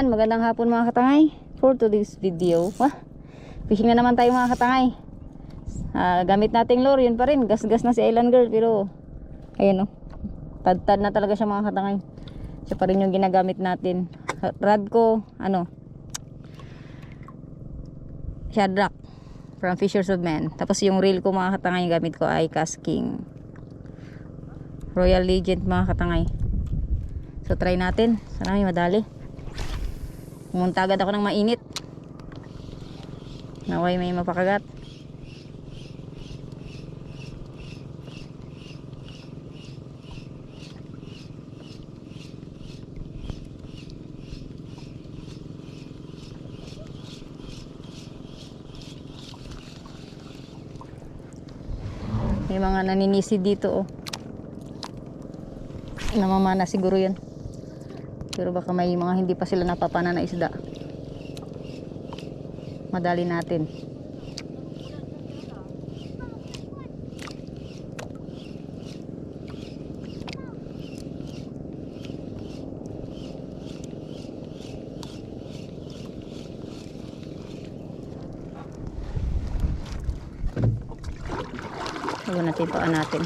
Magandang hapon mga katangay. For today's video, fishing na naman tayo mga katangay. Gamit nating lure, yun pa rin. Gas-gas na si Island Girl, pero ayan o, tad-tad na talaga siya mga katangay. Siya pa rin yung ginagamit natin. Rod ko, Shadrack from Fishers of Men. Tapos yung reel ko mga katangay, yung gamit ko ay Casking Royal Legend mga katangay. So try natin. Sana may madali. Pumunta agad ako ng mainit. Naway may mapakagat. May mga naninisid dito namamana siguro yan. Pero baka may mga hindi pa sila napapana na isda. Madali natin. Huwag natin paan natin.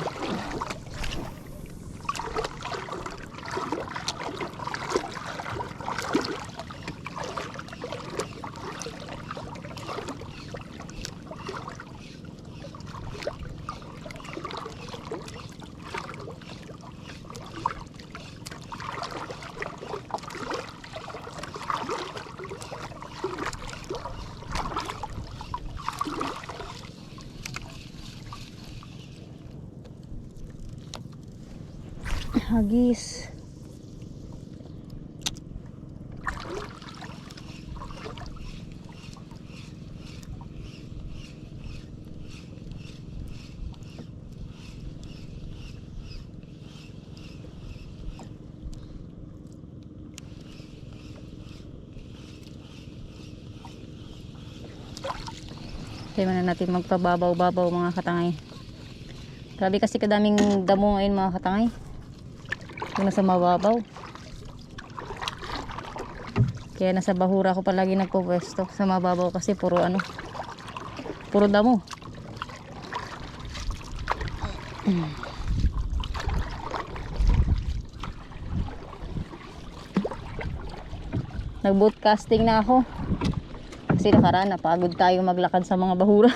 Hagis. Kaya na natin magpababaw-babaw mga katangay. Grabe kasi kadaming damo ngayon mga katangay. Yung nasa mababaw. Kaya nasa bahura ko palagi nagpupwesto. Sa mababaw kasi puro puro damo. Nag-boat casting na ako. Kasi nakaraan napagod tayo maglakad sa mga bahura.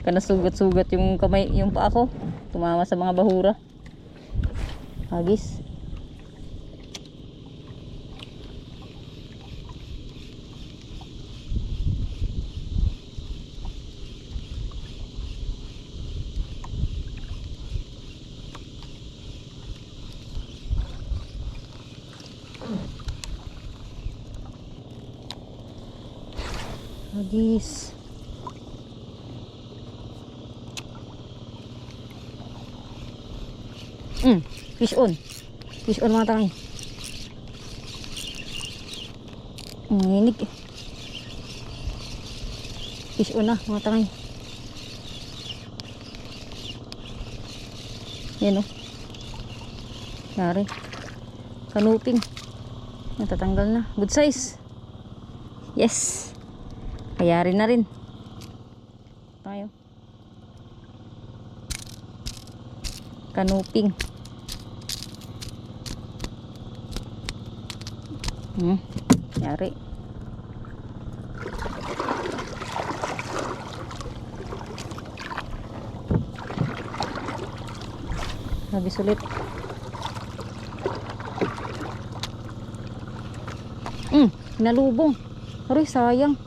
Kana sugat-sugat yung kamay, yung paa ko. Tumama sa mga bahura. Hagis. Hagis. Fish on. Fish on mga tangay. Nginig. Fish on na mga tangay. Yan o. Yari. Kanuping. Natatanggal na. Good size. Yes. Kayari na rin. Tayo. Kanuping. Yari. Habis ulit. Nalubong. Aray, sayang.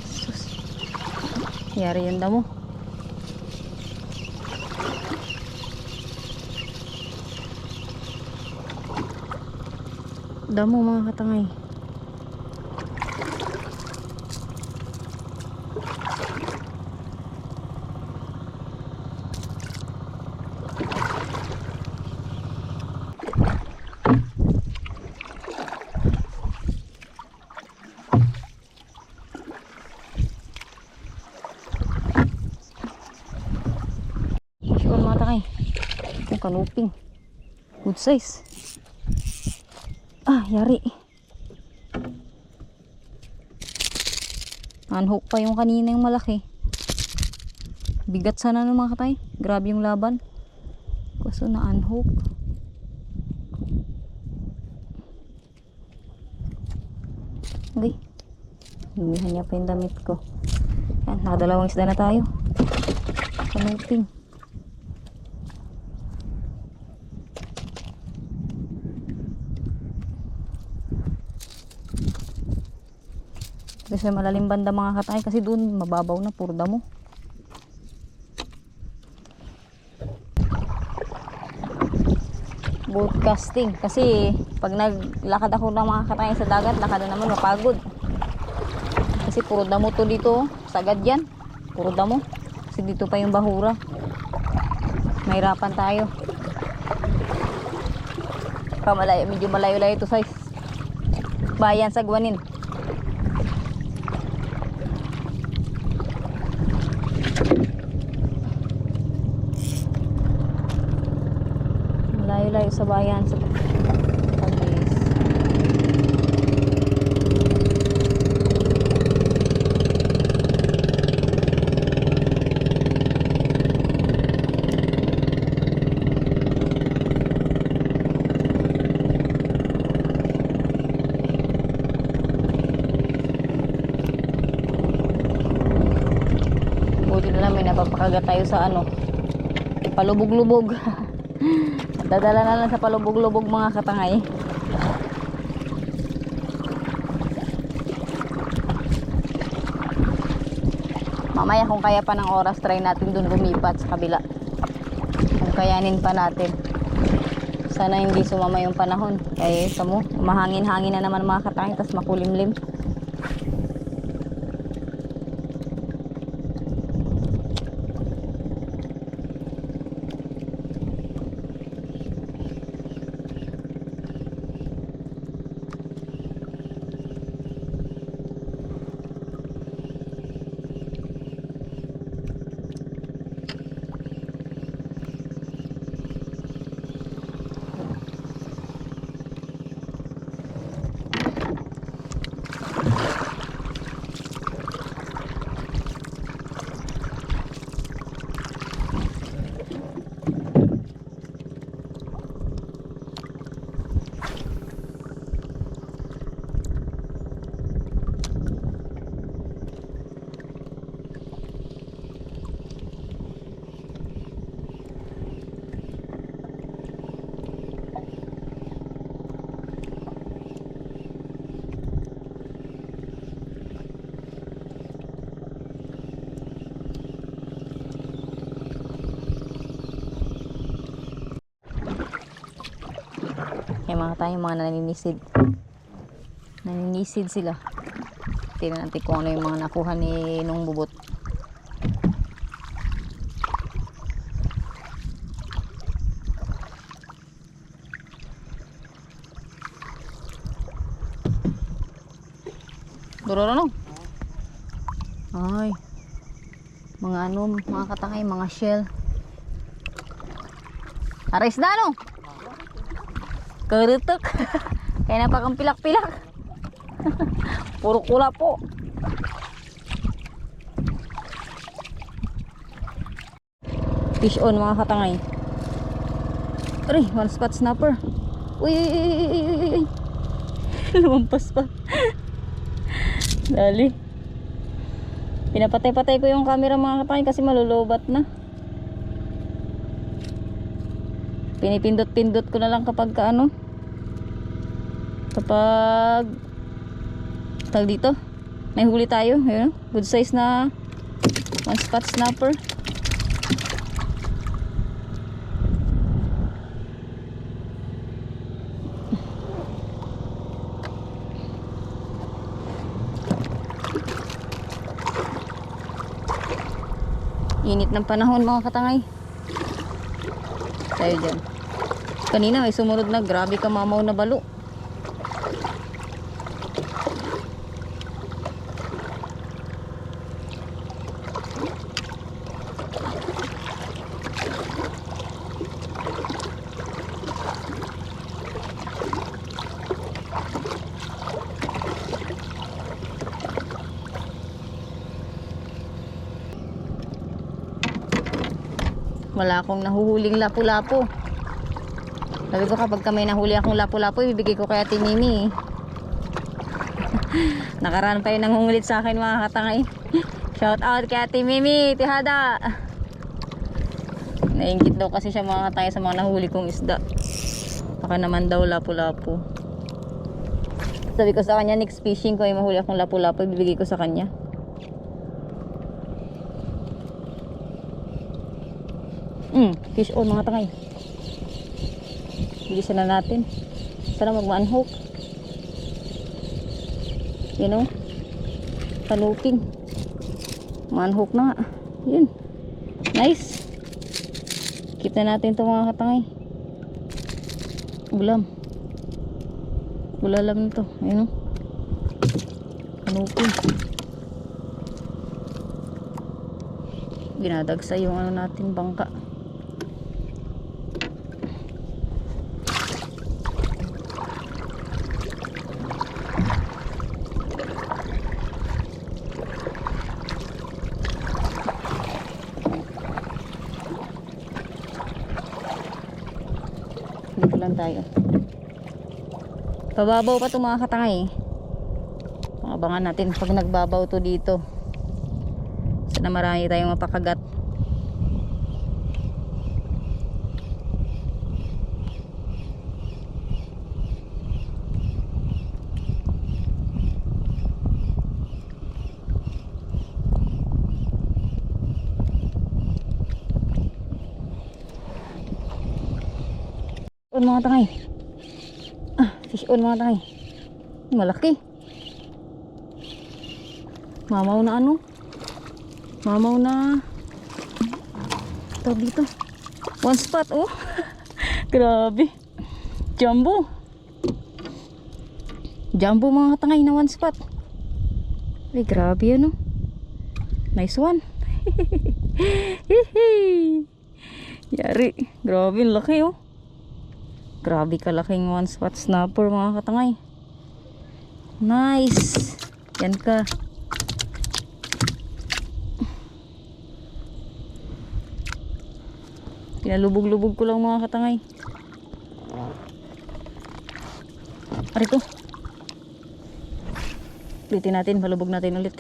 Sus. Yari yung damo. Damo mga katangay. Fish on mga katangay. Yung kanuping. Good size. Ah, yari. Unhook pa yung kanina yung malaki. Bigat sana ng mga katay. Grabe yung laban. Kaso na unhook. Okay. Humihan niya pa yung damit ko. Yan, nakadalawang isda na tayo. Kanuping. Kasi malalim banda mga katay kasi doon mababaw na puro damo. Boat casting kasi pag naglakad ako ng mga katay sa dagat, lakad na naman mapagod. Kasi puro damo to dito, sagad yan. Puro damo. Kasi dito pa yung bahura. Mahirapan tayo. Kamalayo, medyo malayo-layo to sa bayan sa Guanin. Layo-layo sa bayan sa Taguig. Buti na lang may napapakagat tayo sa ano, palubog-lubog. Dadala na lang sa palubog-lubog mga katangay. Mamaya kung kaya pa ng oras, try natin dun lumipat sa kabila. Kung kayanin pa natin. Sana hindi sumama yung panahon. Kaya mo, mahangin-hangin na naman mga katangay, tas makulimlim. Yung mga tayo mga naninisid. Naninisid sila. Tingnan natin kung ano yung mga nakuha ni nung bubot. Duroro no? Ay. Mga ano, mga katangay, mga shell. Aris na no? Karutok. Kaya napakang pilak-pilak. Puro kula po. Fish on mga katangay. Aray, one spot snapper. Uy, uy, uy, uy, uy, uy, uy. Lumampas pa. Dali. Pinapatay-patay ko yung camera mga katangay kasi malulobat na. Pinipindot-pindot ko na lang kapag ano, kapag tag dito may huli tayo. Ayun, good size na one spot snapper. Init ng panahon mga katangay. Tayo dyan. Kanina may sumunod na, grabe ka mamaw na balo. Wala akong nahuhuling lapu-lapu. Sabi ko kapag may nahuli akong lapu-lapu, ibibigay ko kay Ate Mimi. Nakaraan pa yung nangungulit sa akin mga katangay. Shout out kay Ate Mimi, Tihada. Nainggit daw kasi siya mga katangay sa mga nahuli kong isda. Baka naman daw lapu-lapu. Sabi ko sa kanya, next fishing ko ay mahuli akong lapu-lapu, ibibigay ko sa kanya. Fish on mga tangay. Bilisan na natin. Sana mag-manhook. You know? Kanuping. Manhook na nga. Yun. Nice. Keep na natin ito mga katangay. Ulam. Ulalam nito. Ayun o. Kanuping. Ginadagsa yung ano natin bangka. Dito lang tayo. Pababaw pa ito mga katangay. Abangan natin pag nagbabaw to dito. Sana marami tayong mapakagat. On mga tangay. Fish on mga tangay. Malaki. Mamaw na ano? Mamaw na. Ito dito. One spot oh. Grabe. Jumbo. Jumbo mga tangay na one spot. Ay grabe ano. Nice one. Yari. Grabe laki oh. Grabe kalaking one spot snapper mga katangay. Nice. Yan ka. Pinalubog-lubog ko lang mga katangay. Arito. Ulitin natin. Palubog natin ulit.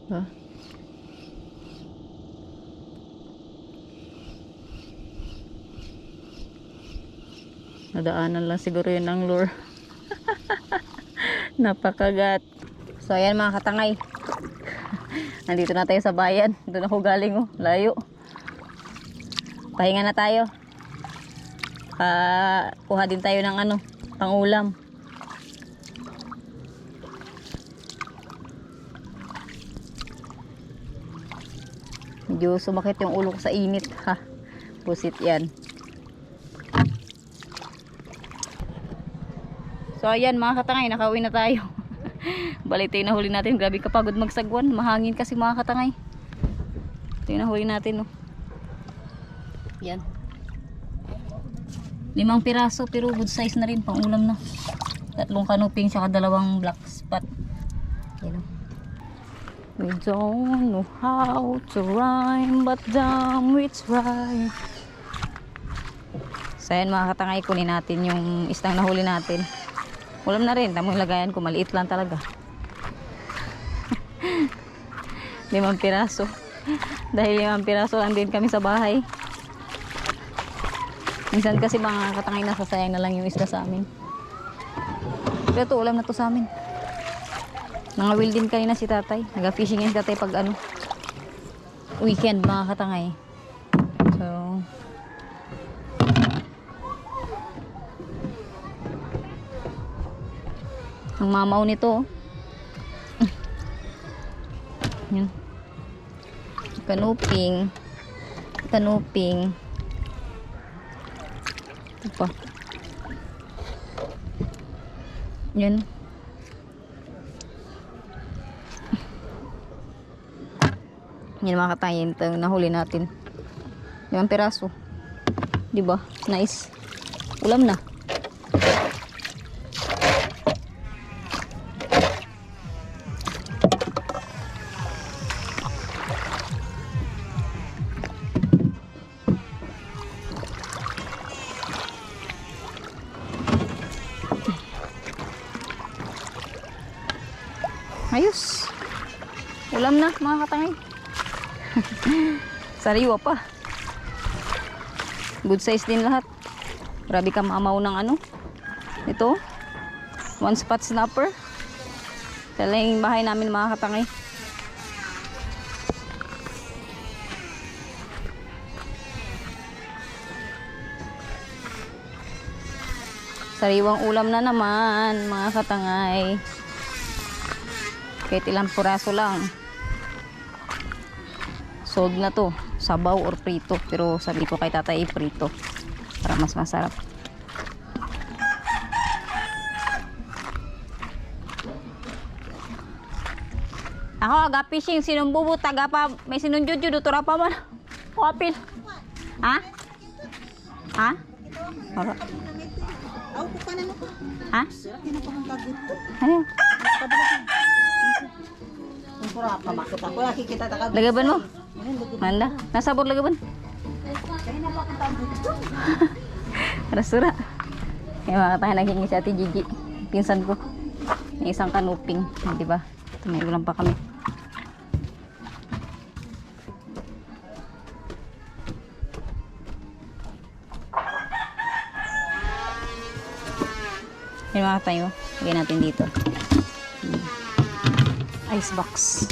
Ha? Nadaanan lang siguro yun ang lure. Napakagat. So ayan mga katangay. Nandito na tayo sa bayan. Doon ako galing oh. Layo. Pahinga na tayo. Kuha din tayo ng ano, pangulam. Medyo sumakit yung ulo ko sa init ha. Pusit yan. So ayan mga katangay, nakauwi na tayo. Balik tayo nahuli natin. Grabe kapagod magsagwan. Mahangin kasi mga katangay. Ito yung nahuli natin oh. Yan. 5 piraso pero good size na rin. Pang ulam na. 3 kanuping saka 2 black spot. Yan oh. We don't know how to rhyme, but damn it's right. So ayan mga katangay, kunin natin yung isdang nahuli natin. Ulam na rin, tamang lagayan ko, maliit lang talaga. 5 piraso. Dahil 5 piraso lang din kami sa bahay. Minsan kasi mga katangay, nasasayang na lang yung isda sa amin. Pero ito, ulam na to sa amin. Nangawil din kanina si tatay. Nag-fishing yan si tatay pag ano, weekend mga katangay. So ang mamaw nito yan. Kanuping. Kanuping. Ito pa. Yan. Yan mga katayin, ito yung nahuli natin. 5 piraso. Diba? Nice. Ulam na. Ayos. Ulam na mga katangay. Sariwa pa. Good size din lahat. Grabe ka maamaw ng ano. Ito. 1 spot snapper. Ito lang yung bahay namin mga katangay. Sariwang ulam na naman mga katangay. Kahit ilang puraso lang. Sold na to. Sabaw or prito. Pero sabi ko kay tatay prito. Para mas masarap. Ako aga fishing. Sinong bubut. Taga pa. May sinong judyo. Dutura pa man. Kapil. Ha? Ha? Para. Ha? Ano? Lagaban mo? Nanda? Nasabot lagaban? Rasura. Kaya mga tayo naging si Ate Gigi. Pinsan ko. May isang kanuping. Diba? Ito may ulam pa kami. Yung mga tayo. Lagyan natin dito. Ice box.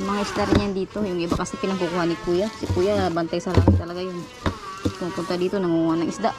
Yung mga isda rin yan dito. Yung iba kasi pinagkukuha ni Kuya. Si Kuya bantay sa langit talaga yun. Pumunta dito nangunguha ng isda.